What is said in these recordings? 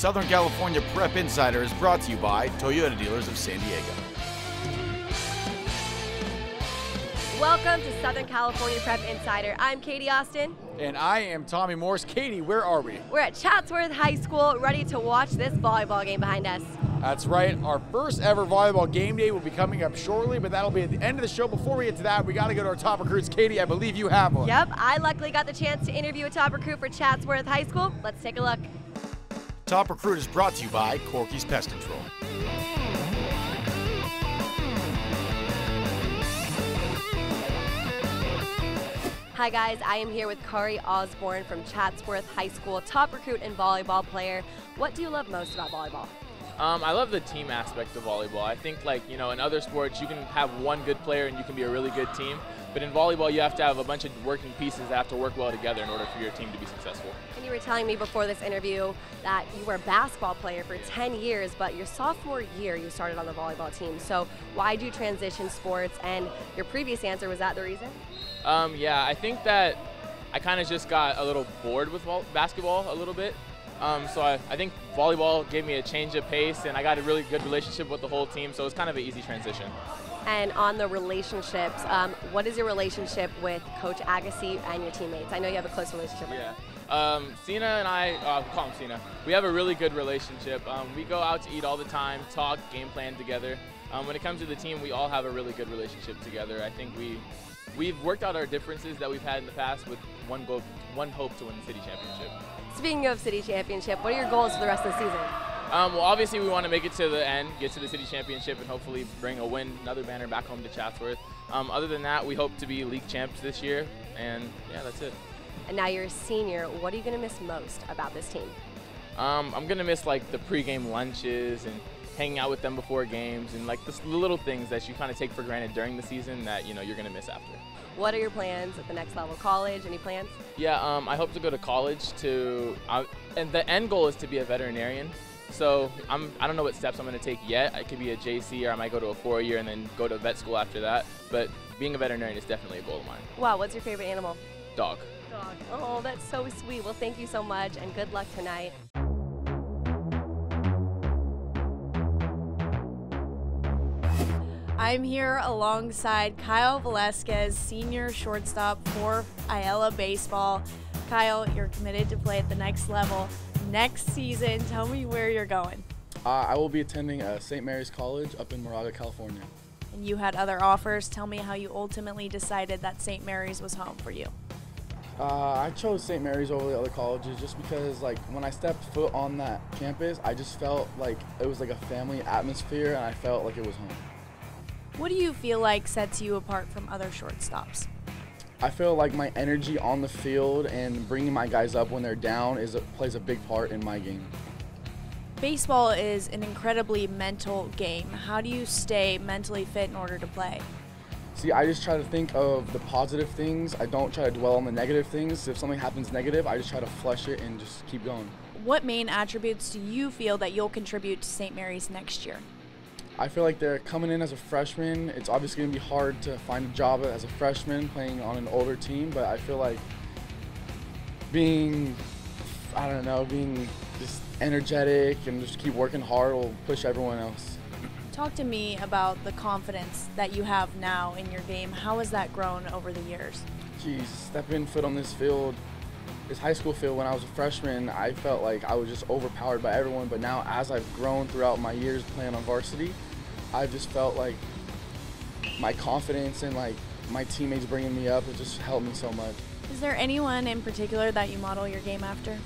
Southern California Prep Insider is brought to you by Toyota Dealers of San Diego. Welcome to Southern California Prep Insider. I'm Katie Austin. And I am Tommy Morse. Katie, where are we? We're at Chatsworth High School, ready to watch this volleyball game behind us. That's right. Our first ever volleyball game day will be coming up shortly, but that'll be at the end of the show. Before we get to that, we got to go to our top recruits. Katie, I believe you have one. Yep, I luckily got the chance to interview a top recruit for Chatsworth High School. Let's take a look. Top Recruit is brought to you by Corky's Pest Control. Hi guys, I am here with Kari Osborne from Chatsworth High School, top recruit and volleyball player. What do you love most about volleyball? I love the team aspect of volleyball. I think, like, you know, in other sports you can have one good player and you can be a really good team, but in volleyball you have to have a bunch of working pieces that have to work well together in order for your team to be successful. And you were telling me before this interview that you were a basketball player for 10 years, but your sophomore year you started on the volleyball team. So why did you transition sports? And your previous answer, was that the reason? Yeah, I think that I kind of just got a little bored with basketball a little bit. So I think volleyball gave me a change of pace, and I got a really good relationship with the whole team, so it's kind of an easy transition. And on the relationships, what is your relationship with Coach Agassi and your teammates? I know you have a close relationship with him. Sina and I, call him Sina, we have a really good relationship. We go out to eat all the time, talk, game plan together. When it comes to the team, we all have a really good relationship together. I think we've worked out our differences that we've had in the past with one hope to win the city championship. Speaking of city championship, what are your goals for the rest of the season? Well, obviously we want to make it to the end, get to the city championship, and hopefully bring a win, another banner back home to Chatsworth. Other than that, we hope to be league champs this year, and yeah, that's it. And now you're a senior. What are you going to miss most about this team? I'm going to miss, like, the pregame lunches and hanging out with them before games, and like the little things that you kind of take for granted during the season that, you know, you're going to miss after. What are your plans at the next level? College? Any plans? Yeah, I hope to go to college and the end goal is to be a veterinarian. So I don't know what steps I'm going to take yet. I could be a JC, or I might go to a 4-year and then go to vet school after that. But being a veterinarian is definitely a goal of mine. Wow, what's your favorite animal? Dog. Dog. Oh, that's so sweet. Well, thank you so much, and good luck tonight. I'm here alongside Kyle Velasquez, senior shortstop for Ayala Baseball. Kyle, you're committed to play at the next level next season. Tell me where you're going. I will be attending St. Mary's College up in Moraga, California. And you had other offers. Tell me how you ultimately decided that St. Mary's was home for you. I chose St. Mary's over the other colleges just because, like, when I stepped foot on that campus, I just felt like it was like a family atmosphere, and I felt like it was home. What do you feel like sets you apart from other shortstops? I feel like my energy on the field and bringing my guys up when they're down plays a big part in my game. Baseball is an incredibly mental game. How do you stay mentally fit in order to play? See, I just try to think of the positive things. I don't try to dwell on the negative things. If something happens negative, I just try to flush it and just keep going. What main attributes do you feel that you'll contribute to St. Mary's next year? I feel like they're coming in as a freshman. It's obviously going to be hard to find a job as a freshman playing on an older team, but I feel like being just energetic and just keep working hard will push everyone else. Talk to me about the confidence that you have now in your game. How has that grown over the years? Geez, stepping foot on this field, this high school field, when I was a freshman, I felt like I was just overpowered by everyone, but now as I've grown throughout my years playing on varsity, I've just felt like my confidence and like my teammates bringing me up has just helped me so much. Is there anyone in particular that you model your game after?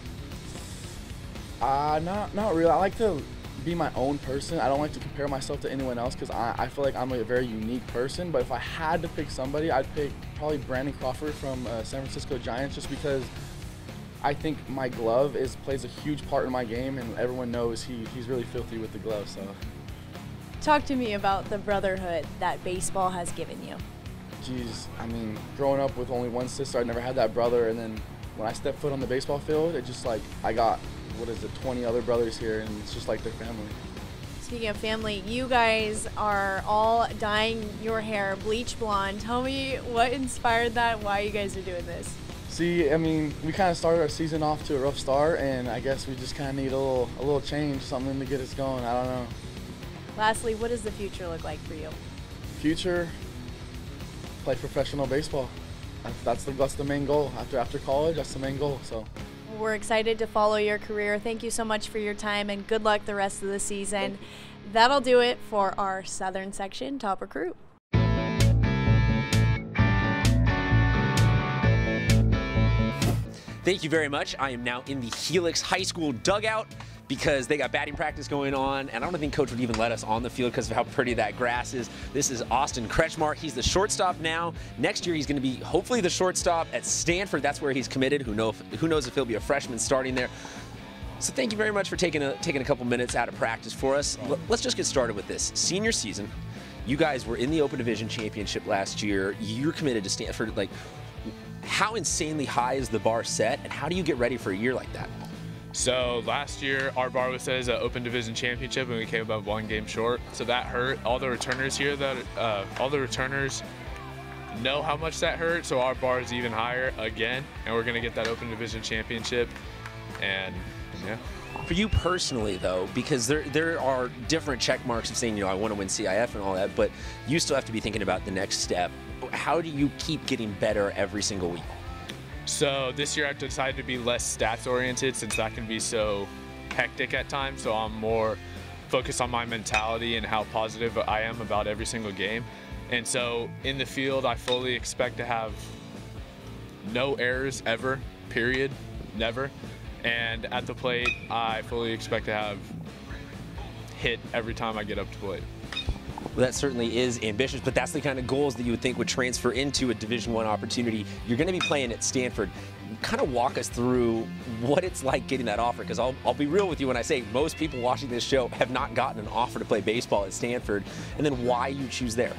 Not really. I like to be my own person. I don't like to compare myself to anyone else because I feel like I'm a very unique person, but if I had to pick somebody, I'd pick probably Brandon Crawford from San Francisco Giants, just because I think my glove plays a huge part in my game, and everyone knows he's really filthy with the glove. So, talk to me about the brotherhood that baseball has given you. Geez, I mean, growing up with only one sister, I never had that brother, and then when I stepped foot on the baseball field, it just like I got 20 other brothers here, and it's just like their family. Speaking of family, you guys are all dyeing your hair bleach blonde. Tell me what inspired that, why you guys are doing this. See, I mean, we kind of started our season off to a rough start, and I guess we just kind of need a little change, something to get us going. I don't know. Lastly, what does the future look like for you? Future, play professional baseball. That's the main goal. After college, that's the main goal. So. We're excited to follow your career. Thank you so much for your time, and good luck the rest of the season. That'll do it for our Southern Section Top Recruit. Thank you very much. I am now in the Helix High School dugout because they got batting practice going on, and I don't think Coach would even let us on the field because of how pretty that grass is. This is Austin Kretschmar. He's the shortstop now. Next year, he's going to be hopefully the shortstop at Stanford. That's where he's committed. Who knows if he'll be a freshman starting there. So thank you very much for taking a couple minutes out of practice for us. Let's just get started with this. Senior season, you guys were in the Open Division Championship last year. You're committed to Stanford. Like, how insanely high is the bar set, and how do you get ready for a year like that? So last year, our bar was set as an Open Division Championship, and we came about 1 game short. So that hurt. All the returners here, all the returners know how much that hurt. So our bar is even higher again, and we're gonna get that Open Division Championship. And yeah. For you personally, though, because there are different check marks of saying, you know, I want to win CIF and all that, but you still have to be thinking about the next step. How do you keep getting better every single week? So this year I've decided to be less stats oriented since that can be so hectic at times. So I'm more focused on my mentality and how positive I am about every single game. And so in the field, I fully expect to have no errors ever, period, never. And at the plate, I fully expect to have hit every time I get up to plate. Well, that certainly is ambitious, but that's the kind of goals that you would think would transfer into a Division I opportunity. You're going to be playing at Stanford. Kind of walk us through what it's like getting that offer, because I'll be real with you when I say most people watching this show have not gotten an offer to play baseball at Stanford, and then why you choose there.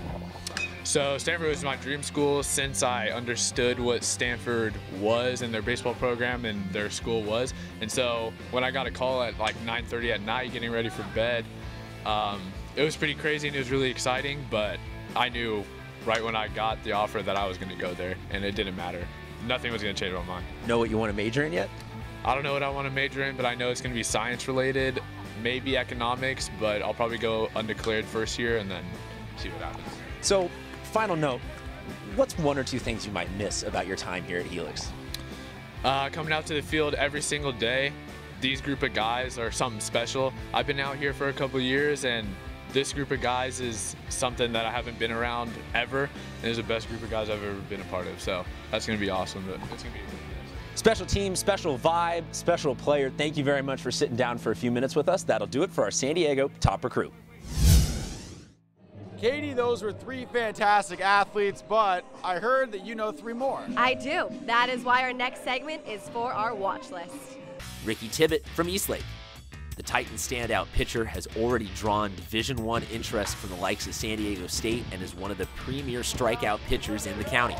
So Stanford was my dream school since I understood what Stanford was and their baseball program and their school was. And so when I got a call at like 9:30 at night getting ready for bed, it was pretty crazy and it was really exciting, but I knew right when I got the offer that I was going to go there, and it didn't matter. Nothing was going to change my mind. Know what you want to major in yet? I don't know what I want to major in, but I know it's going to be science related, maybe economics, but I'll probably go undeclared first year and then see what happens. So, final note, what's 1 or 2 things you might miss about your time here at Helix? Coming out to the field every single day, these group of guys are something special. I've been out here for a couple years, and this group of guys is something that I haven't been around ever, and it's the best group of guys I've ever been a part of. So that's going to be awesome. It's going to be Special team, special vibe, special player. Thank you very much for sitting down for a few minutes with us. That'll do it for our San Diego Top Recruit. Katie, those were 3 fantastic athletes, but I heard that you know 3 more. I do. That is why our next segment is for our watch list. Ricky Tibbett from Eastlake. The Titans standout pitcher has already drawn Division I interest from the likes of San Diego State and is one of the premier strikeout pitchers in the county.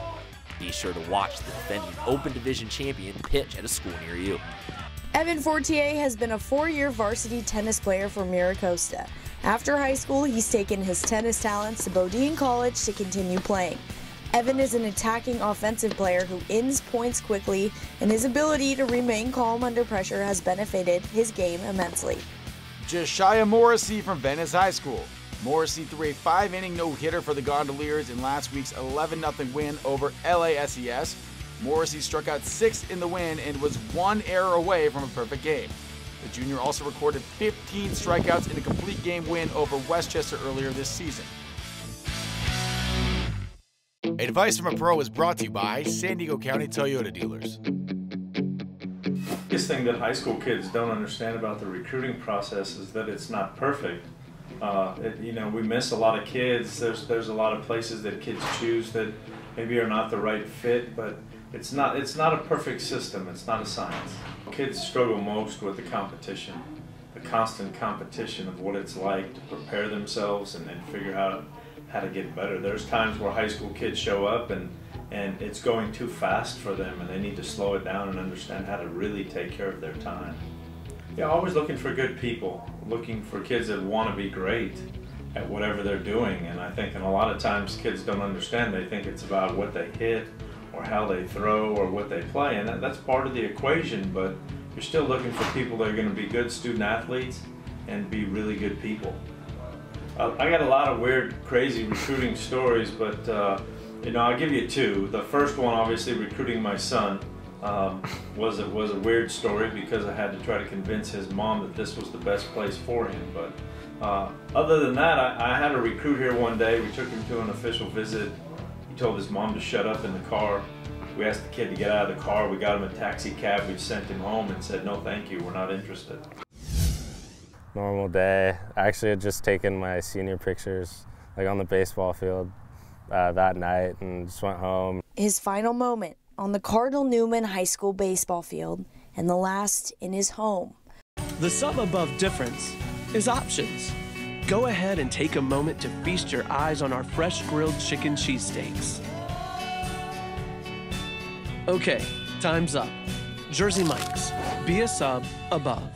Be sure to watch the defending Open Division champion pitch at a school near you. Evan Fortier has been a 4-year varsity tennis player for Miracosta. After high school, he's taken his tennis talents to Bodine College to continue playing. Evan is an attacking offensive player who ends points quickly, and his ability to remain calm under pressure has benefited his game immensely. Josiah Morrissey from Venice High School. Morrissey threw a 5-inning no-hitter for the Gondoliers in last week's 11-0 win over LASES. Morrissey struck out 6 in the win and was 1 error away from a perfect game. The junior also recorded 15 strikeouts in a complete game win over Westchester earlier this season. Advice from a Pro is brought to you by San Diego County Toyota Dealers. The biggest thing that high school kids don't understand about the recruiting process is that it's not perfect. We miss a lot of kids. There's a lot of places that kids choose that maybe are not the right fit, but it's not a perfect system. It's not a science. Kids struggle most with the competition, the constant competition of what it's like to prepare themselves and figure out how to get better. There's times where high school kids show up and it's going too fast for them, and they need to slow it down and understand how to really take care of their time. Yeah, always looking for good people, looking for kids that want to be great at whatever they're doing. And I think a lot of times kids don't understand. They think it's about what they hit or how they throw or what they play, and that's part of the equation, but you're still looking for people that are going to be good student athletes and be really good people. I got a lot of weird, crazy recruiting stories, but I'll give you two. The first one, obviously, recruiting my son, was a weird story because I had to try to convince his mom that this was the best place for him. But other than that, I had a recruit here one day. We took him to an official visit. He told his mom to shut up in the car. We asked the kid to get out of the car. We got him a taxi cab. We sent him home and said, no, thank you, we're not interested. Normal day. I actually had just taken my senior pictures like on the baseball field that night and just went home. His final moment on the Cardinal Newman High School baseball field, and the last in his home. The sum above difference is options. Go ahead and take a moment to feast your eyes on our fresh grilled chicken cheesesteaks. Okay, time's up. Jersey Mike's, be a sub above.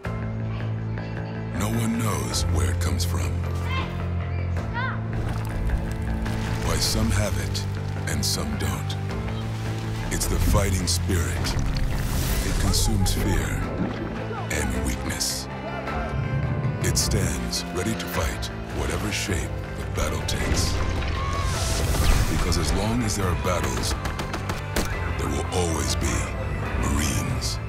No one knows where it comes from. Why some have it and some don't. It's the fighting spirit. It consumes fear and weakness. It stands ready to fight whatever shape the battle takes. Because as long as there are battles, there will always be Marines.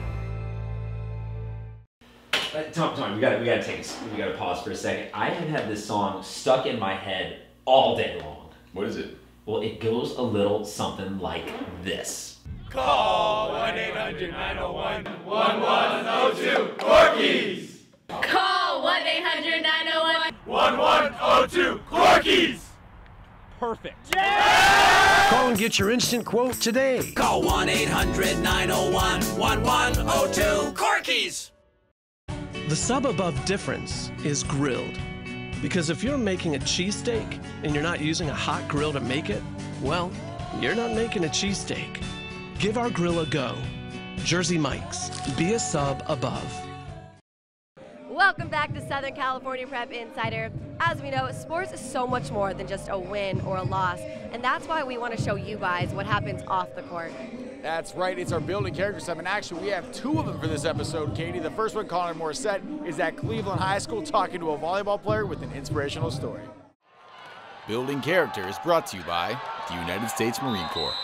Tom, we gotta pause for a second. I have had this song stuck in my head all day long. What is it? Well, it goes a little something like this. Call 1-800-901-1102 Corkies! Call 1-800-901-1102 Corkies! Perfect. Yeah! Call and get your instant quote today. Call 1-800-901-1102 Corkies! The sub above difference is grilled. Because if you're making a cheesesteak and you're not using a hot grill to make it, well, you're not making a cheesesteak. Give our grill a go. Jersey Mike's, be a sub above. Welcome back to Southern California Prep Insider. As we know, sports is so much more than just a win or a loss, and that's why we want to show you guys what happens off the court. That's right, it's our Building Character segment. Actually, we have two of them for this episode, Katie. The first one, Connor Morissette, is at Cleveland High School talking to a volleyball player with an inspirational story. Building Character is brought to you by the United States Marine Corps.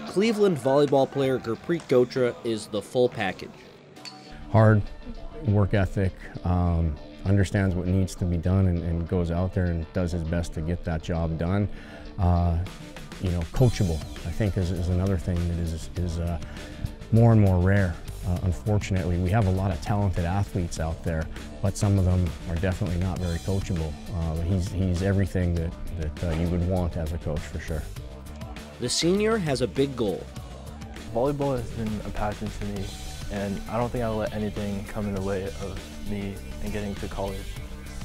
Cleveland volleyball player Gurpreet Gotra is the full package. Hard work ethic, understands what needs to be done and goes out there and does his best to get that job done. Coachable, I think is another thing that is more and more rare. Unfortunately, we have a lot of talented athletes out there, but some of them are definitely not very coachable. He's everything that you would want as a coach, for sure. The senior has a big goal. Volleyball has been a passion to me, and I don't think I'll let anything come in the way of me and getting to college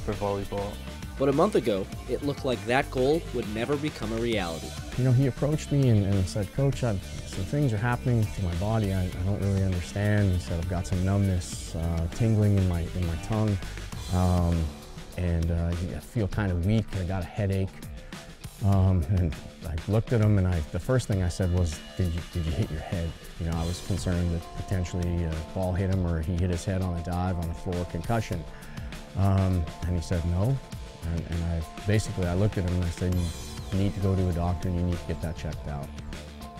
for volleyball. But a month ago, it looked like that goal would never become a reality. He approached me and said, Coach, some things are happening to my body I don't really understand. He said, I've got some numbness, tingling in my tongue, and I feel kind of weak. I got a headache. And I looked at him, and the first thing I said was, did you hit your head? I was concerned that potentially a ball hit him or he hit his head on a dive on the floor, concussion. And he said no. And I looked at him and I said, you need to go to a doctor and you need to get that checked out.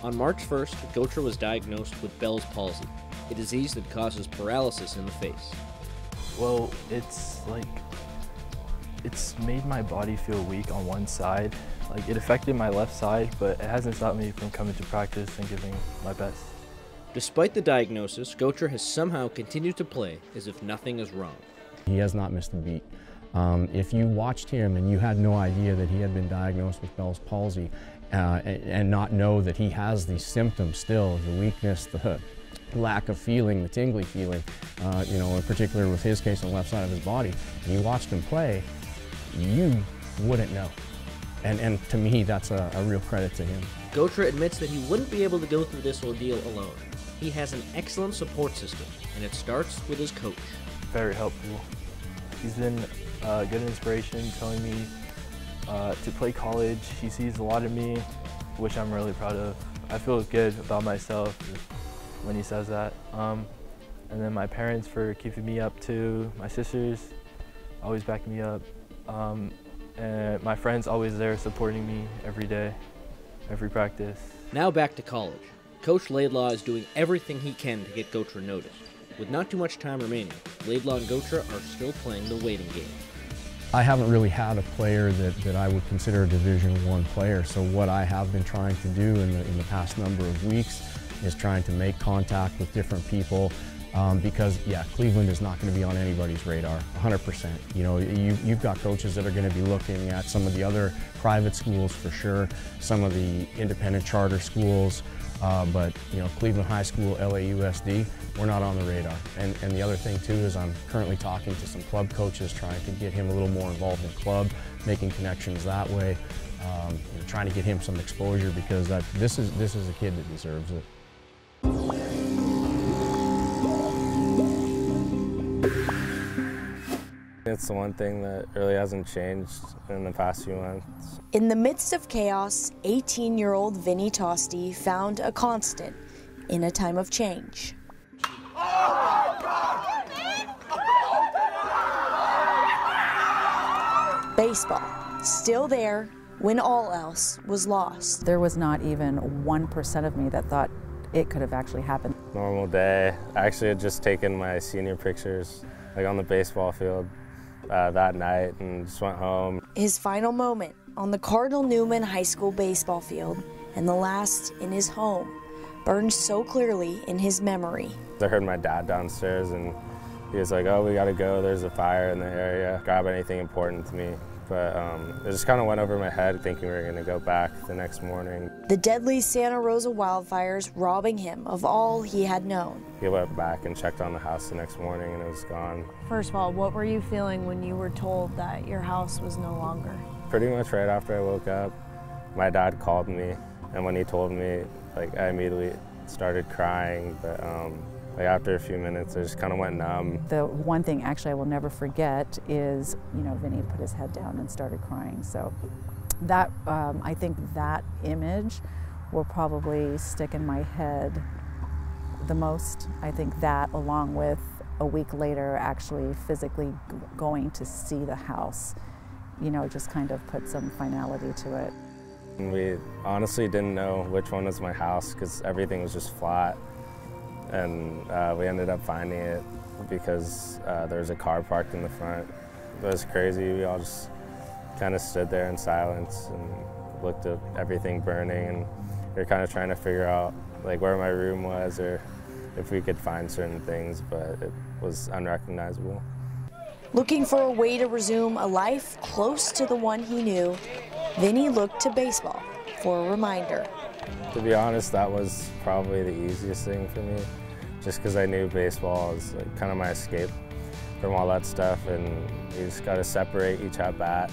On March 1st, Gotra was diagnosed with Bell's palsy, a disease that causes paralysis in the face. Well, it's made my body feel weak on one side. It affected my left side, but it hasn't stopped me from coming to practice and giving my best. Despite the diagnosis, Gotra has somehow continued to play as if nothing is wrong. He has not missed a beat. If you watched him and you had no idea that he had been diagnosed with Bell's palsy and not know that he has these symptoms still, the weakness, the lack of feeling, the tingly feeling, in particular with his case on the left side of his body, and you watched him play, you wouldn't know. And to me, that's a real credit to him. Gotra admits that he wouldn't be able to go through this ordeal alone. He has an excellent support system, and it starts with his coach. Very helpful. He's been good inspiration, telling me to play college. He sees a lot of me, which I'm really proud of. I feel good about myself when he says that. And then my parents for keeping me up too. My sisters always backing me up. And my friends always there supporting me every day, every practice. Now back to college. Coach Laidlaw is doing everything he can to get Gotra noticed. With not too much time remaining, Laidlaw and Gotra are still playing the waiting game. I haven't really had a player that I would consider a Division I player, so what I have been trying to do in the past number of weeks is trying to make contact with different people because, yeah, Cleveland is not going to be on anybody's radar, 100%. You know, you've got coaches that are going to be looking at some of the other private schools for sure, some of the independent charter schools, but, you know, Cleveland High School, LAUSD, we're not on the radar. And the other thing too is I'm currently talking to some club coaches, trying to get him a little more involved in club, making connections that way, you know, trying to get him some exposure because this is a kid that deserves it. It's the one thing that really hasn't changed in the past few months. In the midst of chaos, 18-year-old Vinny Tosti found a constant in a time of change. Baseball, still there when all else was lost. There was not even 1% of me that thought it could have actually happened. Normal day. I actually had just taken my senior pictures like on the baseball field that night and just went home. His final moment on the Cardinal Newman High School baseball field and the last in his home burned so clearly in his memory. I heard my dad downstairs and he was like, "Oh, we gotta go, there's a fire in the area. Grab anything important to me." But it just kind of went over my head thinking we were gonna go back the next morning. The deadly Santa Rosa wildfires robbing him of all he had known. He went back and checked on the house the next morning and it was gone. First of all, what were you feeling when you were told that your house was no longer? Pretty much right after I woke up, my dad called me, and when he told me, like, I immediately started crying, but like after a few minutes, I just kind of went numb. The one thing actually I will never forget is, you know, Vinny put his head down and started crying. So that, I think that image will probably stick in my head the most. I think that, along with a week later actually physically going to see the house, you know, just kind of put some finality to it. We honestly didn't know which one was my house because everything was just flat. And we ended up finding it because there was a car parked in the front. It was crazy. We all just kind of stood there in silence and looked at everything burning, and we were kind of trying to figure out like where my room was or if we could find certain things, but it was unrecognizable. Looking for a way to resume a life close to the one he knew, Vinny looked to baseball for a reminder. To be honest, that was probably the easiest thing for me, just because I knew baseball was like kind of my escape from all that stuff, and you just got to separate each at bat,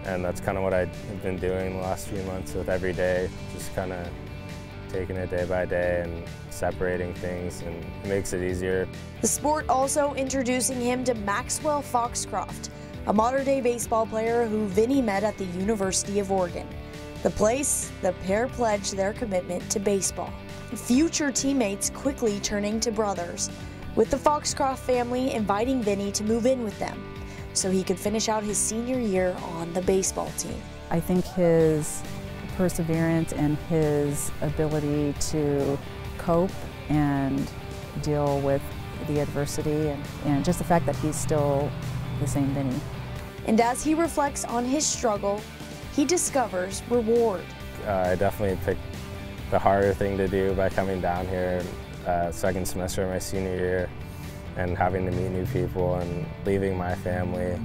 and that's kind of what I've been doing the last few months with every day, just kind of taking it day by day and separating things, and it makes it easier. The sport also introducing him to Maxwell Foxcroft, a modern-day baseball player who Vinny met at the University of Oregon. The place, the pair pledged their commitment to baseball. Future teammates quickly turning to brothers, with the Foxcroft family inviting Vinny to move in with them so he could finish out his senior year on the baseball team. I think his perseverance and his ability to cope and deal with the adversity and just the fact that he's still the same Vinny. And as he reflects on his struggle, he discovers reward. I definitely picked the harder thing to do by coming down here second semester of my senior year and having to meet new people and leaving my family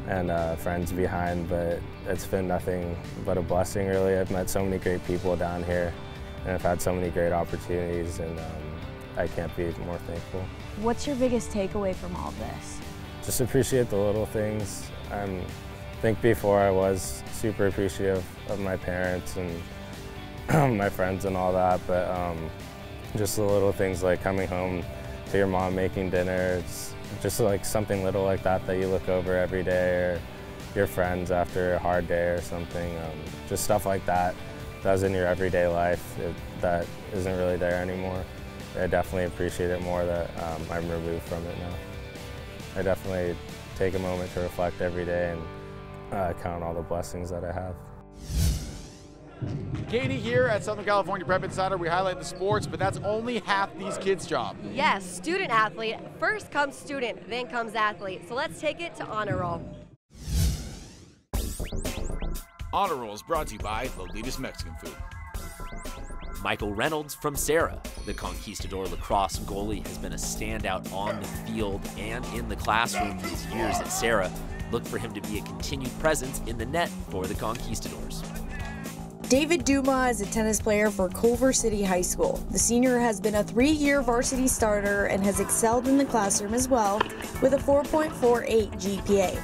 and friends behind, but it's been nothing but a blessing, really. I've met so many great people down here and I've had so many great opportunities, and I can't be more thankful. What's your biggest takeaway from all this? Just appreciate the little things. I think before I was super appreciative of my parents and my friends and all that, but just the little things like coming home to your mom making dinner, just like something little like that that you look over every day, or your friends after a hard day or something. Just stuff like that that's in your everyday life that isn't really there anymore. I definitely appreciate it more that I'm removed from it now. I definitely take a moment to reflect every day and count all the blessings that I have. Katie here at Southern California Prep Insider. We highlight the sports, but that's only half these kids' job. Yes, student athlete. First comes student, then comes athlete. So let's take it to Honor Roll. Honor Roll is brought to you by Lolita's Mexican Food. Michael Reynolds from Sarah, the Conquistador lacrosse goalie, has been a standout on the field and in the classroom these years at Sarah. Look for him to be a continued presence in the net for the Conquistadors. David Duma is a tennis player for Culver City High School. The senior has been a 3-year varsity starter and has excelled in the classroom as well with a 4.48 GPA.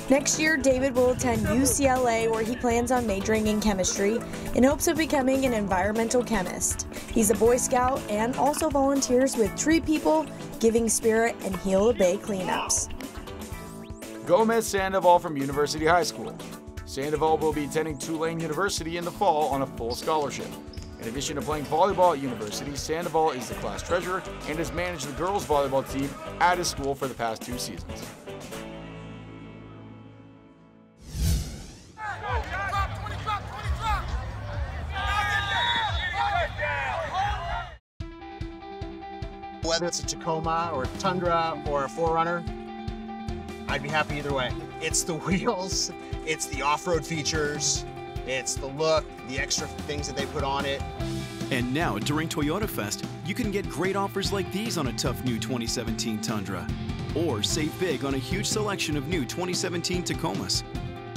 Next year, David will attend UCLA, where he plans on majoring in chemistry in hopes of becoming an environmental chemist. He's a Boy Scout and also volunteers with Tree People, Giving Spirit, and Heal the Bay cleanups. Gomez Sandoval from University High School. Sandoval will be attending Tulane University in the fall on a full scholarship. In addition to playing volleyball at university, Sandoval is the class treasurer and has managed the girls' volleyball team at his school for the past 2 seasons. Whether it's a Tacoma or a Tundra or a 4Runner, I'd be happy either way. It's the wheels, it's the off-road features, it's the look, the extra things that they put on it. And now during Toyota Fest, you can get great offers like these on a tough new 2017 Tundra. Or save big on a huge selection of new 2017 Tacomas.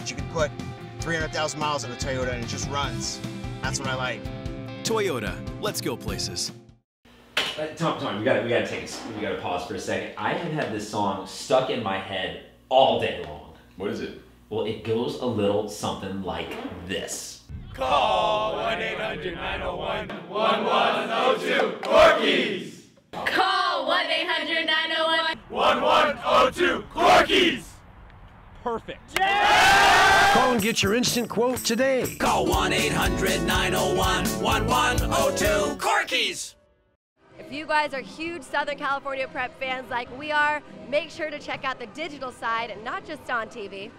You can put 300,000 miles on a Toyota and it just runs. That's what I like. Toyota, let's go places. Tom, we gotta pause for a second. I have had this song stuck in my head all day long. What is it? Well, it goes a little something like this. Call 1-800-901-1102 Corkies. Call 1-800-901-1102 Corkies. Perfect. Yeah! Call and get your instant quote today. Call 1-800-901-1102 Corkies. If you guys are huge Southern California Prep fans like we are, make sure to check out the digital side and not just on TV.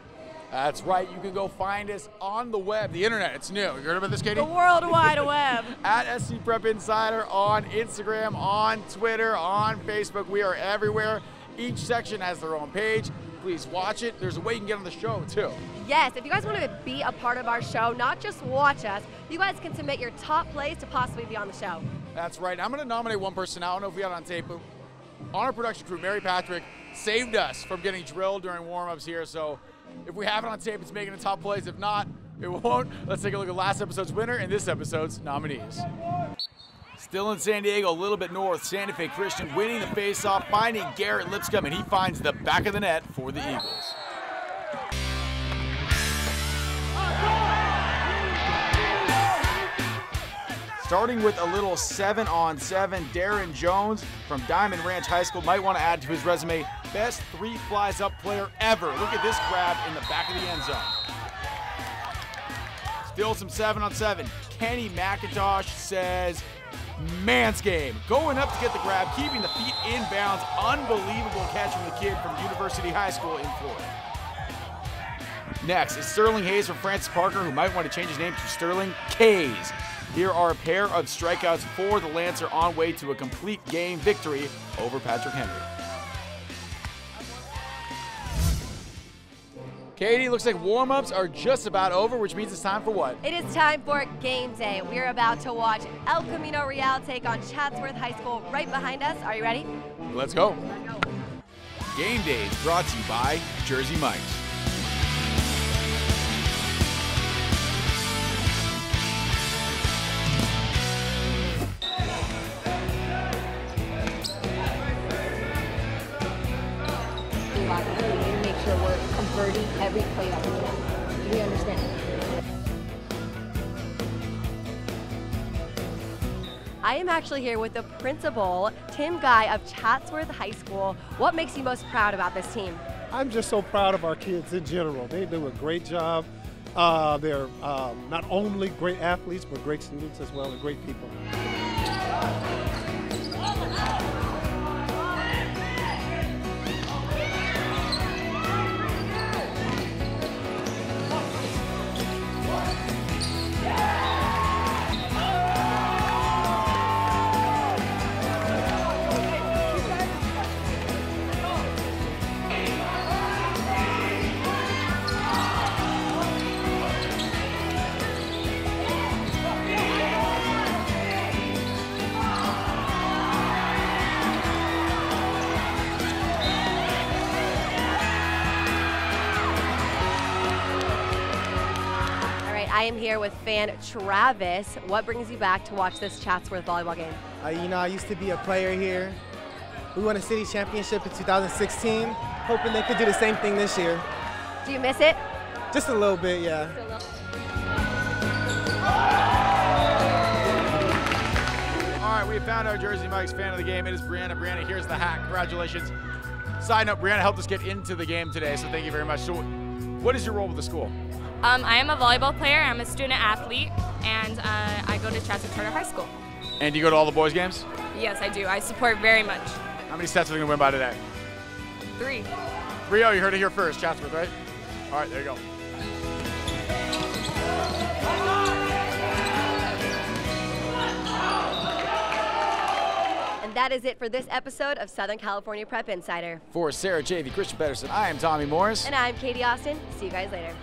That's right. You can go find us on the web, the internet. It's new. You heard about this, Katie? The World Wide Web. At SC Prep Insider on Instagram, on Twitter, on Facebook. We are everywhere. Each section has their own page. Please watch it. There's a way you can get on the show, too. Yes, if you guys want to be a part of our show, not just watch us, you guys can submit your top plays to possibly be on the show. That's right. I'm going to nominate one person now. I don't know if we got it on tape, but on our production crew, Mary Patrick, saved us from getting drilled during warm-ups here. So if we have it on tape, it's making the top plays. If not, it won't. Let's take a look at last episode's winner and this episode's nominees. Still in San Diego, a little bit north, Santa Fe Christian winning the faceoff, finding Garrett Lipscomb, and he finds the back of the net for the Eagles. Starting with a little 7-on-7, Darren Jones from Diamond Ranch High School might want to add to his resume, best 3 flies up player ever. Look at this grab in the back of the end zone. Still some 7-on-7. Kenny McIntosh says, man's game. Going up to get the grab, keeping the feet in bounds. Unbelievable catch from the kid from University High School in Florida. Next is Sterling Hayes from Francis Parker, who might want to change his name to Sterling Kays. Here are a pair of strikeouts for the Lancer on way to a complete game victory over Patrick Henry. Katie, looks like warm-ups are just about over, which means it's time for what? It is time for game day. We are about to watch El Camino Real take on Chatsworth High School right behind us. Are you ready? Let's go. Game day is brought to you by Jersey Mike's. Converting every play that we can. Do we understand? I am actually here with the principal, Tim Guy of Chatsworth High School. What makes you most proud about this team? I'm just so proud of our kids in general. They do a great job. They're not only great athletes, but great students as well, and great people. I am here with fan Travis. What brings you back to watch this Chatsworth volleyball game? I used to be a player here. We won a city championship in 2016. Hoping they could do the same thing this year. Do you miss it? Just a little bit, yeah. All right, we found our Jersey Mike's fan of the game. It is Brianna. Brianna, here's the hat. Congratulations. Side note, Brianna helped us get into the game today, so thank you very much. So what is your role with the school? I am a volleyball player. I'm a student athlete, and I go to Chatsworth High School. And do you go to all the boys' games? Yes, I do. I support very much. How many sets are they going to win by today? 3. 3-0, you heard it here first, Chatsworth, right? All right, there you go. And that is it for this episode of Southern California Prep Insider. For Sarah Javey, Christian Pedersen, I am Tommy Morris. And I'm Katie Austin. See you guys later.